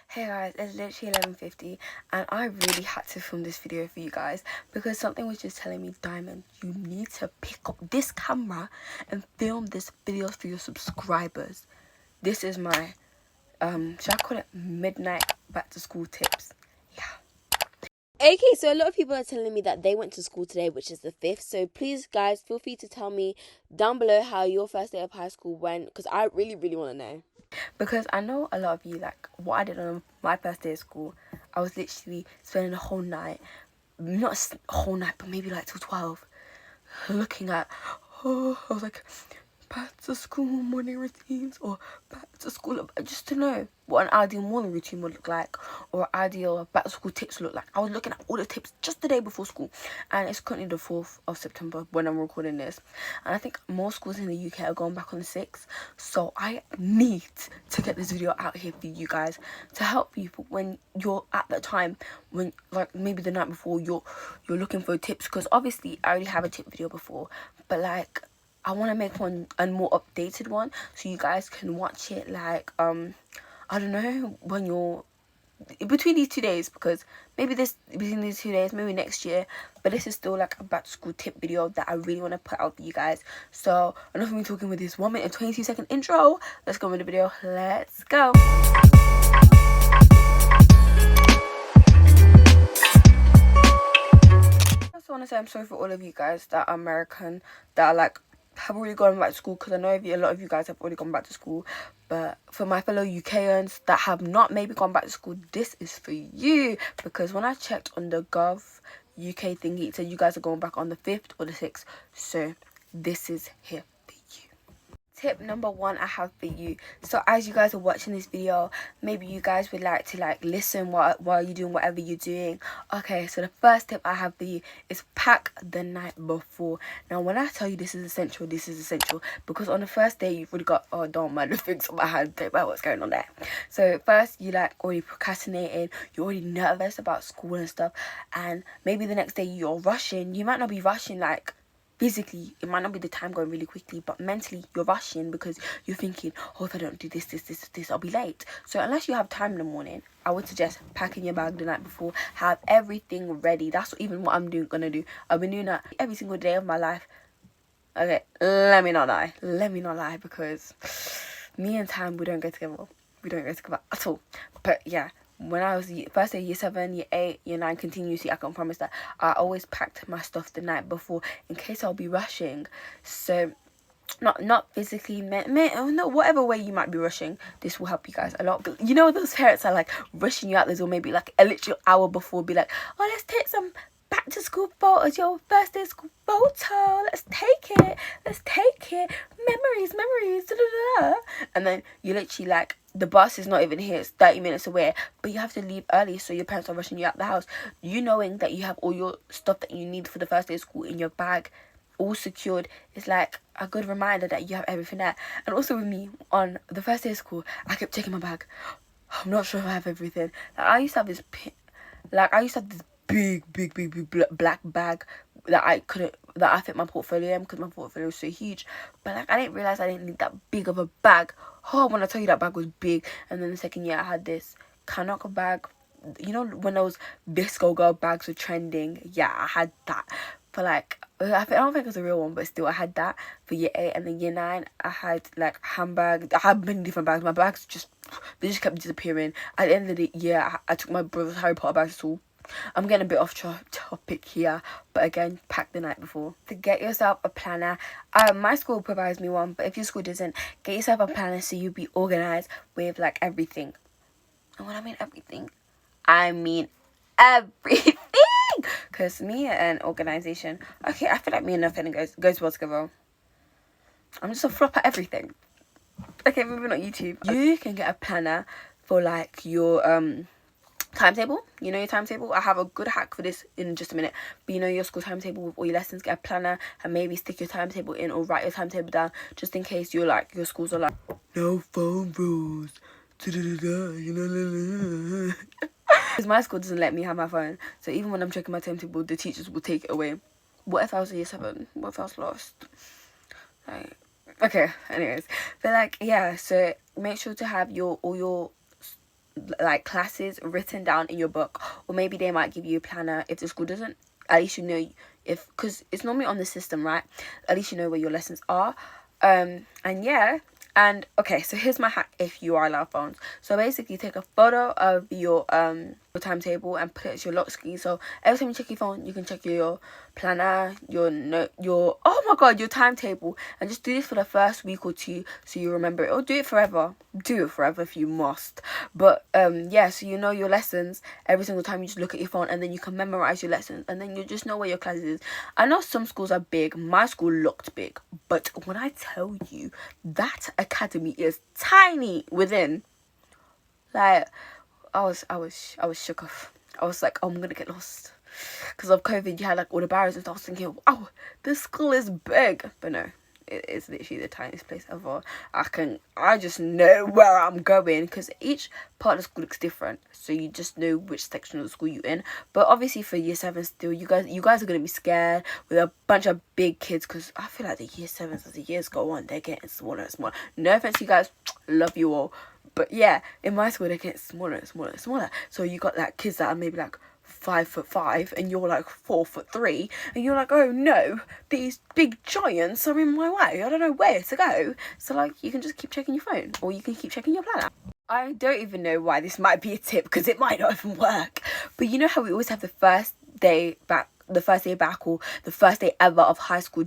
Hey guys, it's literally 11:50 and I really had to film this video for you guys because something was just telling me, Diamond, you need to pick up this camera and film this video for your subscribers. This is my, should I call it midnight back to school tips? Yeah. Okay, so a lot of people are telling me that they went to school today, which is the 5th. So please, guys, feel free to tell me down below how your first day of high school went, because I really, really want to know. Because I know a lot of you, like, what I did on my first day of school, I was literally spending the whole night, not a whole night, but maybe like till 12, looking at, I was like, back to school morning routines, or back to school, just to know what an ideal morning routine would look like, or ideal back to school tips look like. I was looking at all the tips just the day before school, and it's currently the 4th of September when I'm recording this, and I think most schools in the UK are going back on the 6th, so I need to get this video out here for you guys to help people when you're at that time, when like maybe the night before you're looking for tips, because obviously I already have a tip video before, but like I want to make one, a more updated one, so you guys can watch it like, I don't know, when you're between these 2 days, because maybe between these 2 days, maybe next year, but this is still like a back to school tip video that I really want to put out for you guys. So enough of me talking with this 1 minute and 22-second intro. Let's go with the video. Let's go. I also want to say I'm sorry for all of you guys that are American, that are like have already gone back to school, because I know a lot of you guys have already gone back to school, but for my fellow UKians that have not maybe gone back to school, this is for you, because when I checked on the Gov UK thingy, it said you guys are going back on the 5th or the 6th, so this is here for you. Tip number 1 I have for you. So as you guys are watching this video, maybe you guys would like to like listen while you're doing whatever you're doing. Okay, so the first tip I have for you is pack the night before. Now when I tell you this is essential, because on the first day you've already got, oh don't mind the things on my hand, don't mind what's going on there. So first you like already procrastinating, you're already nervous about school and stuff, and maybe the next day you're rushing. You might not be rushing like physically, it might not be the time going really quickly, but mentally you're rushing because you're thinking, oh, if I don't do this, I'll be late. So unless you have time in the morning, I would suggest packing your bag the night before, have everything ready. That's even what I'm gonna do. I've been doing that every single day of my life. Okay, let me not lie, because me and Tam, we don't go together at all. But yeah, when I was first year, year 7, year 8, year 9 continuously, I can promise that I always packed my stuff the night before in case I'll be rushing. So not physically, no, whatever way you might be rushing, this will help you guys a lot. You know, those parents are like rushing you out the door maybe like a literal hour before, be like, oh, let's take some back to school photos, your first day school photo, let's take it, memories, da, da, da. And then you literally like, the bus is not even here, it's 30 minutes away, but you have to leave early, so your parents are rushing you out the house. You knowing that you have all your stuff that you need for the first day of school in your bag, all secured, is like a good reminder that you have everything there. And also with me, on the first day of school, I kept checking my bag. I'm not sure if I have everything. Like, I used to have this big black bag that I fit my portfolio in, because my portfolio was so huge. But like, I didn't realize I didn't need that big of a bag. Oh, when I tell you that bag was big. And then the second year I had this Kanaka bag. You know when those Visco girl bags were trending? Yeah, I had that. For like, I don't think it was a real one, but still I had that for year 8. And then year 9 I had like handbag. I had many different bags. My bags just kept disappearing. At the end of the year, I took my brother's Harry Potter bags to school. I'm getting a bit off topic here, but again, pack the night before. To get yourself a planner. My school provides me one, but if your school doesn't, get yourself a planner so you'll be organized with like everything. And when I mean everything, I mean everything. Because me and organization, okay, I feel like me and nothing goes well together. I'm just a flop at everything. Okay, moving on YouTube. You can get a planner for like your timetable. You know your timetable. I have a good hack for this in just a minute. But you know your school timetable with all your lessons. Get a planner and maybe stick your timetable in, or write your timetable down, just in case you're like, your schools are like, no phone rules. Because my school doesn't let me have my phone, so even when I'm checking my timetable, the teachers will take it away. What if I was in year 7? What if I was lost? Like, okay, anyways, but like, yeah, so make sure to have all your like classes written down in your book, or maybe they might give you a planner if the school doesn't. At least you know, if because it's normally on the system, right? At least you know where your lessons are. And yeah. And okay, so here's my hack if you are allowed phones. So basically take a photo of your timetable and put it as your lock screen. So every time you check your phone, you can check your planner, your note, your oh my god, your timetable, and just do this for the first week or two so you remember it. Or do it forever. Do it forever if you must. But yeah, so you know your lessons every single time you just look at your phone, and then you can memorize your lessons, and then you just know where your class is. I know some schools are big. My school looked big, but when I tell you that academy is tiny within, like I was shook off. I was like, oh, I'm gonna get lost because of COVID. You had like all the barriers and stuff. I was thinking, wow, this school is big, but no, it is literally the tiniest place ever. I just know where I'm going because each part of the school looks different, so you just know which section of the school you're in. But obviously for year 7 still, you guys are gonna be scared with a bunch of big kids, because I feel like the year 7s as the years go on, they're getting smaller and smaller. No offense, you guys, love you all, but yeah, in my school they're getting smaller and smaller and smaller. So you got like kids that are maybe like 5'5" and you're like 4'3", and you're like, oh no, these big giants are in my way, I don't know where to go. So like, you can just keep checking your phone, or you can keep checking your planner. I don't even know why this might be a tip, because it might not even work, but you know how we always have the first day back, or the first day ever of high school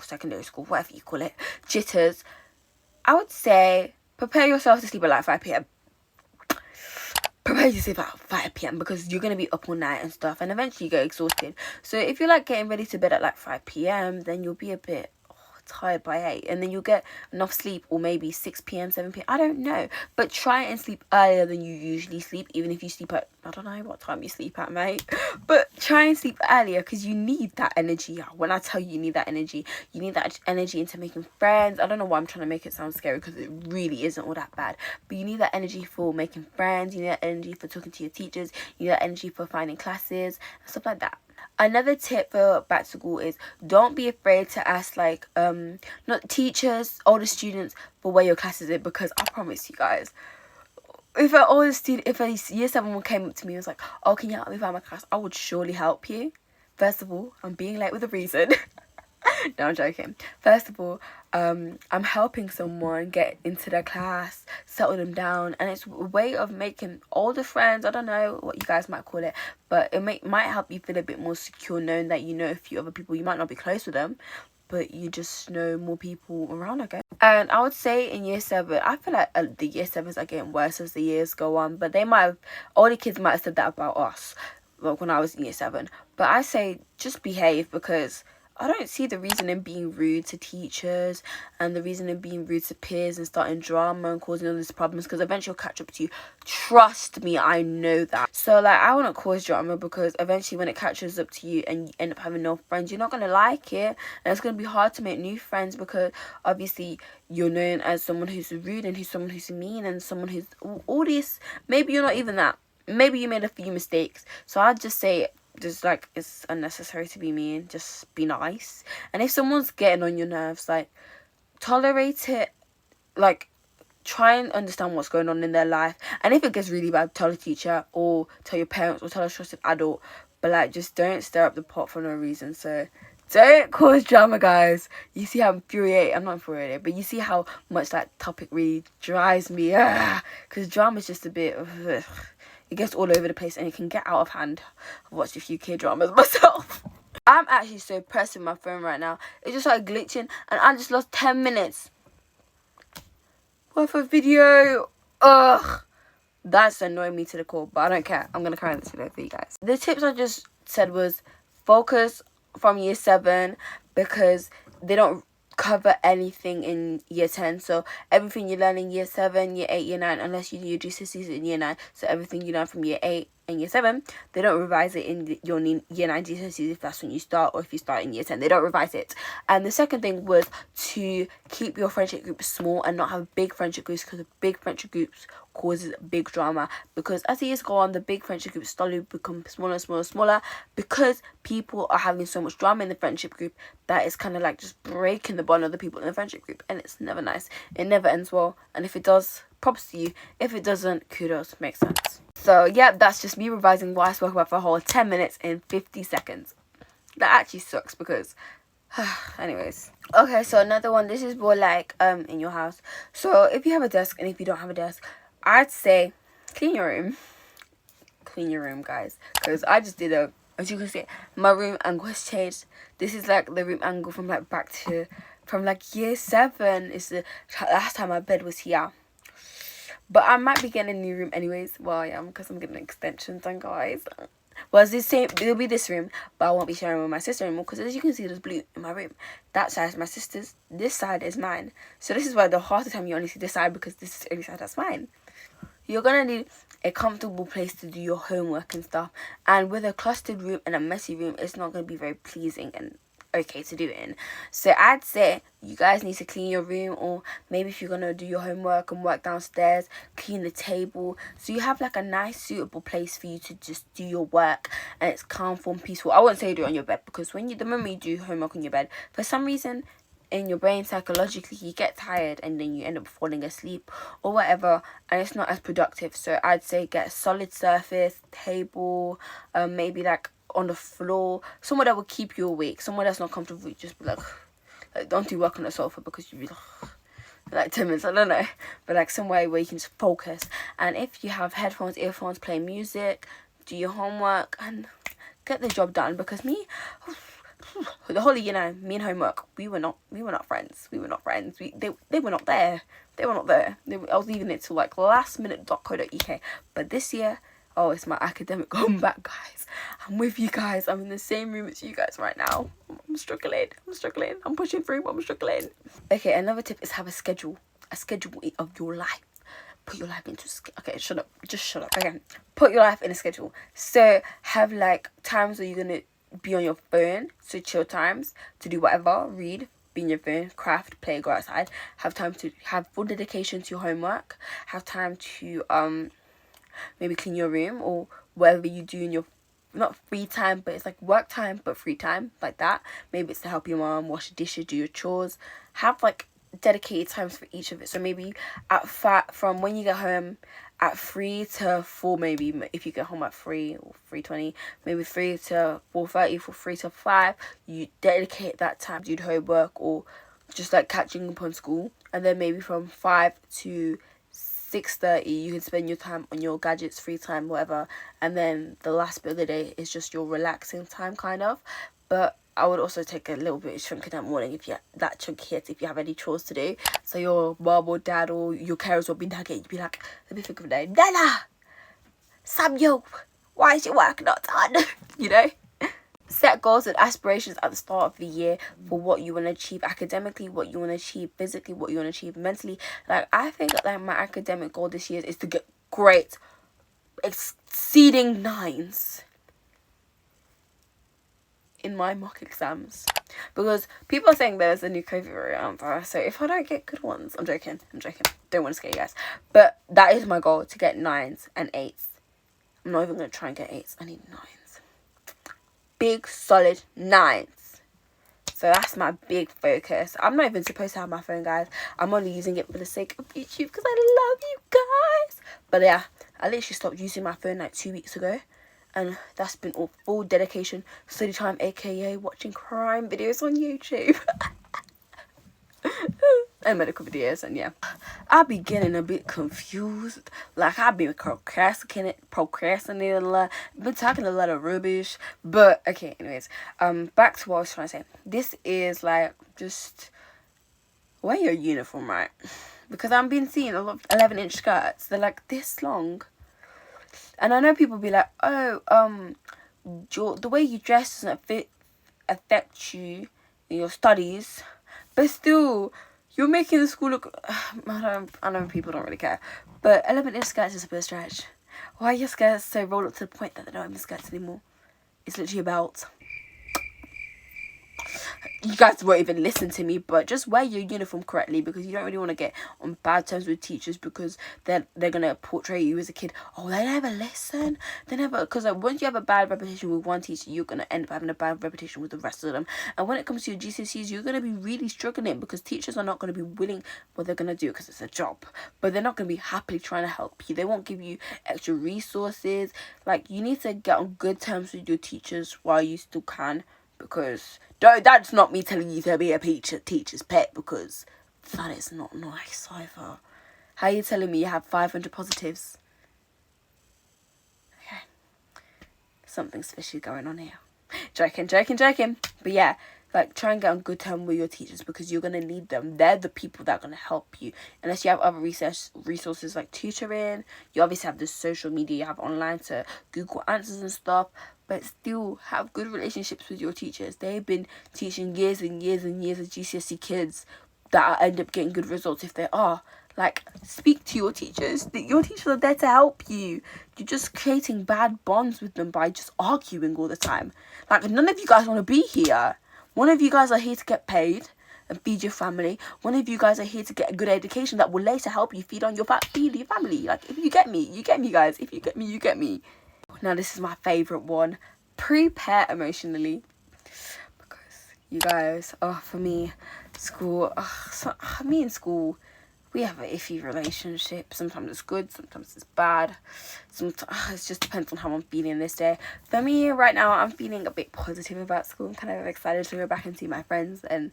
secondary school, whatever you call it, jitters. I would say prepare yourself to sleep at like 5 p.m. Prepare yourself at 5 p.m. because you're going to be up all night and stuff, and eventually you get exhausted. So if you're like getting ready to bed at like 5 p.m, then you'll be a bit tired by 8, and then you'll get enough sleep, or maybe 6 p.m, 7 p.m, I don't know, but try and sleep earlier than you usually sleep. Even if you sleep at, I don't know what time you sleep at, mate, but try and sleep earlier, because you need that energy. When I tell you need that energy, you need that energy into making friends. I don't know why I'm trying to make it sound scary, because it really isn't all that bad, but you need that energy for making friends, you need that energy for talking to your teachers, you need that energy for finding classes and stuff like that. Another tip for back to school is don't be afraid to ask, like, not teachers, older students, for where your class is in, because I promise you guys, if a year 7 one came up to me and was like, oh, can you help me find my class, I would surely help you. First of all, I'm being late with a reason. No, I'm joking. First of all, I'm helping someone get into their class, settle them down, and it's a way of making older friends. I don't know what you guys might call it, but it might help you feel a bit more secure, knowing that you know a few other people. You might not be close with them, but you just know more people around, I guess. And I would say in year 7, I feel like the year 7s are getting worse as the years go on, but older kids might have said that about us, like when I was in year 7. But I say just behave, because I don't see the reason in being rude to teachers, and the reason in being rude to peers and starting drama and causing all these problems, because eventually it'll catch up to you. Trust me, I know that. So like, I wouldn't cause drama, because eventually when it catches up to you and you end up having no friends, you're not going to like it, and it's going to be hard to make new friends, because obviously you're known as someone who's rude and who's someone who's mean and someone who's all this. Maybe you're not even that. Maybe you made a few mistakes. So I'd just say, just like, it's unnecessary to be mean, just be nice. And if someone's getting on your nerves, like, tolerate it, like, try and understand what's going on in their life, and if it gets really bad, tell a teacher, or tell your parents, or tell a trusted adult, but like, just don't stir up the pot for no reason. So don't cause drama, guys. You see how I'm not infuriated, but you see how much that topic really drives me, because drama's just a bit of it gets all over the place, and it can get out of hand. I've watched a few K-dramas myself. I'm actually so pressed with my phone right now. It just started glitching, and I just lost 10 minutes worth of video. Ugh. That's annoying me to the core, but I don't care. I'm going to carry on this video for you guys. The tips I just said was focus from year 7, because they don't cover anything in year 10. So everything you learn in year 7, year 8, year 9, unless you do your GCSEs in year 9, so everything you learn from year 8 and year 7, they don't revise it in your year 9 GCSEs if that's when you start, or if you start in year 10, they don't revise it. And the second thing was to keep your friendship groups small and not have big friendship groups, because big friendship groups causes big drama, because as the years go on, the big friendship groups slowly become smaller, because people are having so much drama in the friendship group that it's kind of like just breaking the bond of the people in the friendship group, and it's never nice. It never ends well, and if it does, props to you. If it doesn't, kudos. Makes sense. So yeah, that's just me revising what I spoke about for a whole 10 minutes and 50 seconds. That actually sucks because anyways. Okay, so another one. This is more like in your house. So if you have a desk and if you don't have a desk, I'd say clean your room. Clean your room, guys. Because I just did as you can see, my room angle has changed. This is like the room angle from like from like year 7. It's the last time my bed was here. But I might be getting a new room anyways. Well, I am, because I'm getting extensions done, guys. Well, it's the same. It'll be this room, but I won't be sharing with my sister anymore, because as you can see, there's blue in my room. That side is my sister's. This side is mine. So this is why the half the time you only see this side, because this is the only side that's mine. You're gonna need a comfortable place to do your homework and stuff. And with a clustered room and a messy room, it's not gonna be very pleasing and okay to do it in. So I'd say you guys need to clean your room, or maybe if you're gonna do your homework and work downstairs, clean the table, so you have like a nice suitable place for you to just do your work and it's calm and peaceful. I wouldn't say do it on your bed, because the moment you do homework on your bed, for some reason in your brain psychologically you get tired and then you end up falling asleep or whatever, and it's not as productive. So I'd say get a solid surface, table, maybe like on the floor, somewhere that will keep you awake, somewhere that's not comfortable. You just be like don't do work on the sofa, because you'll be like 10 minutes, I don't know, but like somewhere where you can just focus. And if you have headphones, earphones, play music, do your homework and get the job done. Because me, the whole year, me and homework, we were not friends. They were not there. I was leaving it till like lastminute.co.uk. But this year, oh, it's my academic comeback, guys. I'm with you guys. I'm in the same room as you guys right now. I'm struggling. I'm pushing through, but I'm struggling. Okay, another tip is have a schedule of your life. Put your life into okay, shut up. Just shut up. Okay, put your life in a schedule. So have like times where you're gonna be on your phone, so chill times to do whatever, read, be on your phone, craft, play, go outside. Have time to have full dedication to your homework. Have time to maybe clean your room or whatever you do in your not free time, but it's like work time but free time, like that. Maybe it's to help your mom wash the dishes, do your chores. Have like dedicated times for each of it. So maybe from when you get home at 3 to 4, maybe if you get home at 3 or 3:20, maybe 3 to 4:30, for 3 to 5, you dedicate that time to do homework or just like catching up on school. And then maybe from 5 to 6:30 you can spend your time on your gadgets, free time, whatever. And then the last bit of the day is just your relaxing time, kind of. But I would also take a little bit of chunk in that morning if you that chunk hits, if you have any chores to do. So your mom or dad or your carers will be nagging. You'd be like, let me think of a name. Nana! Samuel! Why is your work not done? You know? Set goals and aspirations at the start of the year for what you want to achieve academically, what you want to achieve physically, what you want to achieve mentally. Like, I think like my academic goal this year is to get great, exceeding 9s in my mock exams, because people are saying there's a new COVID variant, so if I don't get good ones, I'm joking, don't want to scare you guys, but that is my goal, to get 9s and 8s. I'm not even going to try and get 8s, I need 9s, big solid 9s. So that's my big focus. I'm not even supposed to have my phone, guys. I'm only using it for the sake of YouTube, because I love you guys. But yeah, I literally stopped using my phone like 2 weeks ago, and that's been all full dedication, study time, aka watching crime videos on YouTube. And medical videos, and yeah. I'll be getting a bit confused. Like, I've been procrastinating a lot. Been talking a lot of rubbish. But, okay, anyways. Back to what I was trying to say. This is, like, just wear your uniform right. Because I've been seeing a lot of 11-inch skirts. They're, like, this long. And I know people be like, oh, the way you dress doesn't affect you in your studies. But still, you're making the school look... I know people don't really care. But 11-inch skirts is a bit of stretch. Why are your skirts so rolled up to the point that they're not even skirts anymore? It's literally a belt. you guys won't even listen to me, but just wear your uniform correctly, because you don't really want to get on bad terms with teachers, because they're gonna portray you as a kid. Oh, they never listen. They never, because like, once you have a bad reputation with one teacher, you're gonna end up having a bad reputation with the rest of them. And when it comes to your GCSEs, you're gonna be really struggling, because teachers are not gonna be willing. What they're gonna do, because it's a job, but they're not gonna be happily trying to help you. They won't give you extra resources. Like, you need to get on good terms with your teachers while you still can, because that's not me telling you to be a teacher's pet, because that is not nice either. How are you telling me you have 500 positives? Okay, something's fishy going on here. Joking. But yeah, like, try and get on good terms with your teachers, because you're gonna need them. They're the people that are gonna help you. Unless you have other resources like tutoring, you obviously have the social media, you have online to Google answers and stuff. But still, have good relationships with your teachers. They've been teaching years and years and years of GCSE kids that end up getting good results if they are. Like, speak to your teachers. Your teachers are there to help you. You're just creating bad bonds with them by just arguing all the time. Like, none of you guys want to be here. One of you guys are here to get paid and feed your family. One of you guys are here to get a good education that will later help you feed your family. Like, if you get me, you get me, guys. If you get me, you get me. Now, this is my favourite one. Prepare emotionally. Because, you guys, for me, school, me in school, we have an iffy relationship. Sometimes it's good, sometimes it's bad. Sometimes it just depends on how I'm feeling this day. For me, right now, I'm feeling a bit positive about school. I'm kind of excited to go back and see my friends, and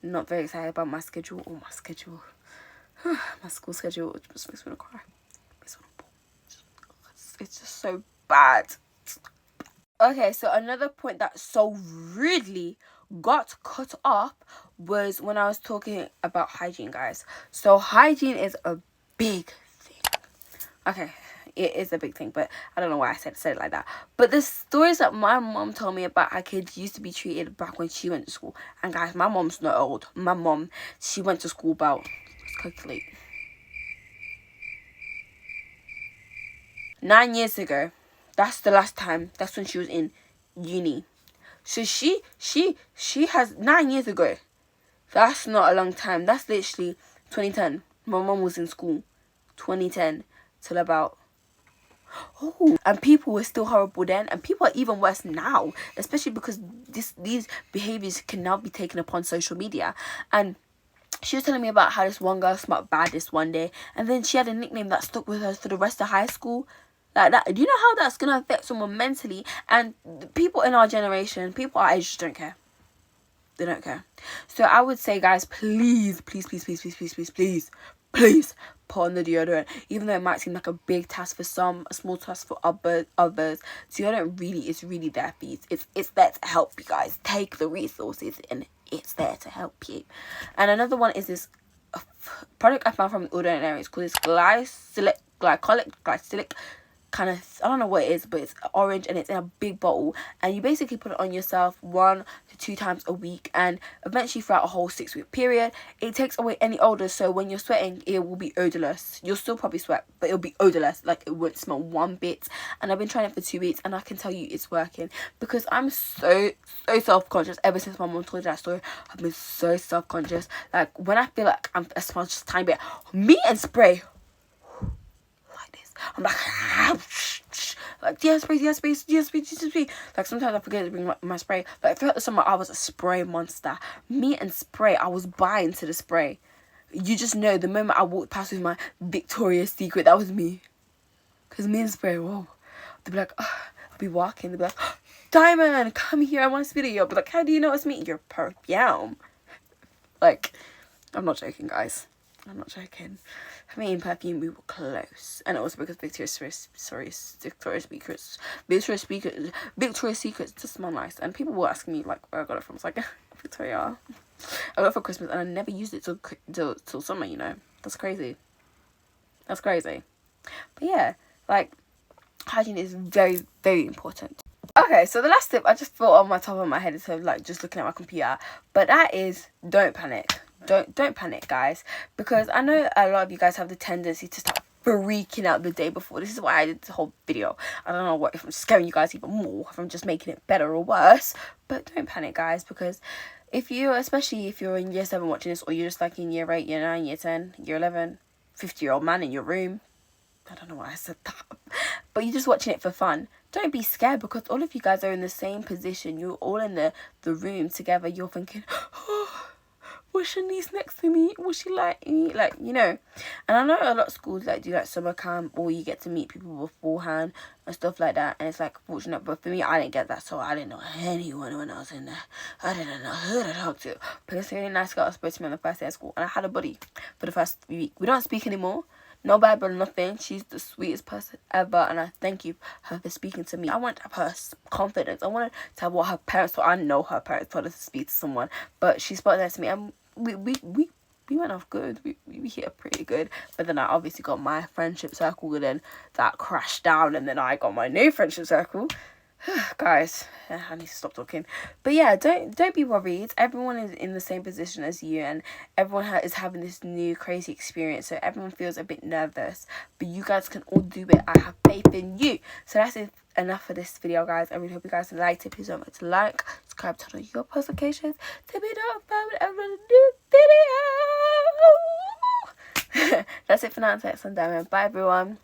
not very excited about my schedule. My school schedule just makes me want to cry. It's just so bad. Okay, so another point that so rudely got cut off was when I was talking about hygiene, guys. So hygiene is a big thing. Okay, it is a big thing, but I don't know why I said it like that. But the stories that my mom told me about how kids used to be treated back when she went to school. And guys, my mom's not old. My mom, she went to school about, let's calculate, 9 years ago. That's the last time. That's when she was in uni. So she has 9 years ago. That's not a long time. That's literally 2010. My mom was in school 2010 till about... Oh, and people were still horrible then, and people are even worse now, especially because these behaviors can now be taken upon social media. And she was telling me about how this one girl smelled bad this one day, and then she had a nickname that stuck with her for the rest of high school. Like that. Do you know how that's gonna affect someone mentally? And people in our generation, people our age, just don't care. They don't care. So I would say, guys, please put on the deodorant. Even though it might seem like a big task for some, a small task for others, deodorant really is really there for you. It's there to help you guys. Take the resources, and it's there to help you. And another one is this product I found from the Ordinary. It's called this glycolic kind of, I don't know what it is, but it's orange and it's in a big bottle, and you basically put it on yourself 1 to 2 times a week, and eventually throughout a whole 6-week period, it takes away any odor. So when you're sweating, it will be odorless. You'll still probably sweat, but it'll be odorless. Like, it won't smell one bit. And I've been trying it for 2 weeks, and I can tell you it's working, because I'm so self-conscious. Ever since my mom told you that story, I've been so self-conscious. Like, when I feel like I smell just a tiny bit, me and spray I'm like spray. Like, sometimes I forget to bring my spray. Like, throughout the summer, I was a spray monster. Me and spray, I was buying to the spray. You just know, the moment I walked past with my Victoria's Secret, that was me. Because me and spray, whoa. They'd be like, I'll be walking. They'd be like, Diamond, come here, I want to speak to you. I'll be like, how do you know it's me? You're perfume. Like, I'm not joking, guys. I'm not joking. For me and perfume, we were close. And also because Victoria's Secret just smell nice. And people were asking me, like, where I got it from. It's like, Victoria. I got it for Christmas, and I never used it till summer, you know. That's crazy. But yeah, like, hygiene is very, very important. Okay, so the last tip I just thought on my top of my head instead of, like, just looking at my computer. But that is, don't panic. Don't panic, guys, because I know a lot of you guys have the tendency to start freaking out the day before. This is why I did the whole video. I don't know if I'm scaring you guys even more, if I'm just making it better or worse, but don't panic, guys, because especially if you're in year 7 watching this, or you're just like in year 8, year 9, year 10, year 11, 50-year-old man in your room. I don't know why I said that. But you're just watching it for fun. Don't be scared, because all of you guys are in the same position. You're all in the room together. You're thinking, oh, was Shanice next to me? Was she like me? Like, you know. And I know a lot of schools like do like summer camp, or you get to meet people beforehand and stuff like that. And it's like fortunate. But for me, I didn't get that. So I didn't know anyone when I was in there. I didn't know who to talk to. But it's a really nice girl spoke to me on the first day of school. And I had a buddy for the first week. We don't speak anymore. No Bible, nothing. She's the sweetest person ever, and I thank you her for speaking to me. I want to have her confidence. I wanted to have what her parents told. I know her parents told her to speak to someone, but she spoke that to me, and we went off good. We hit up pretty good. But then I obviously got my friendship circle, and then that crashed down, and then I got my new friendship circle. Guys, I need to stop talking. But yeah, don't be worried. Everyone is in the same position as you, and everyone is having this new crazy experience, so everyone feels a bit nervous, but you guys can all do it. I have faith in you. So that's enough for this video, guys. I really hope you guys liked it. Please don't forget to like, subscribe, turn on your post notifications to be notified whenever I do video. That's it for now. Until next time, bye everyone.